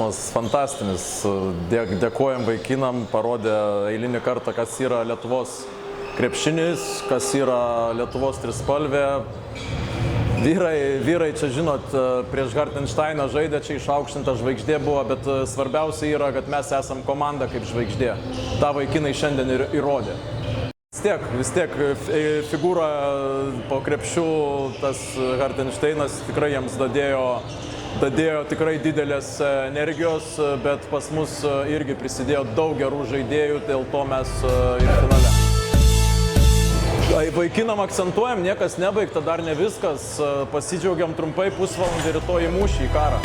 Jausmas fantastinis. Dėkojam vaikinam, parodė eilinį kartą, kas yra Lietuvos krepšinis, kas yra Lietuvos trispalvė. Vyrai čia, žinot, prieš Hartensteiną žaidė, čia išaukštinta žvaigždė buvo, bet svarbiausia yra, kad mes esam komanda kaip žvaigždė. Ta vaikinai šiandien ir įrodė. Vis tiek figūra po krepšių, tas Hartensteinas tikrai jiems dadėjo tikrai didelės energijos, bet pas mus irgi prisidėjo daug gerų žaidėjų, dėl to mes ir finale. Vaikinam akcentuojam, niekas nebaigta, dar ne viskas, pasidžiaugiam trumpai pusvalandį rytoj į mūšį, į karą.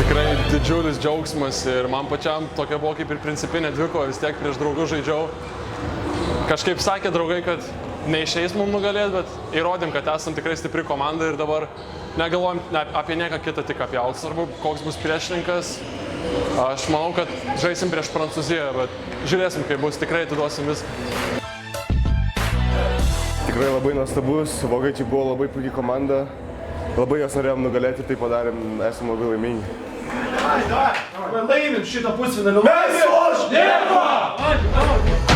Tikrai didžiulis džiaugsmas ir man pačiam tokia buvo kaip ir principinė dvikova, vis tiek prieš draugus žaidžiau. Kažkaip sakė draugai, kad neišeis mums nugalėti, bet įrodėm, kad esam tikrai stipri komanda ir dabar negalvojam apie nieką kitą, tik apie auksą, arba koks bus priešininkas. Aš manau, kad žaisim prieš Prancūziją, bet žiūrėsim, kaip bus, tikrai atiduosim viską. Tikrai labai nuostabus, vokiečiai buvo labai puikiai komanda, labai jas norėjom nugalėti ir tai padarėm, esam labai laimingi. Laimim šitą pusfinalį! Mes už Lietuvą!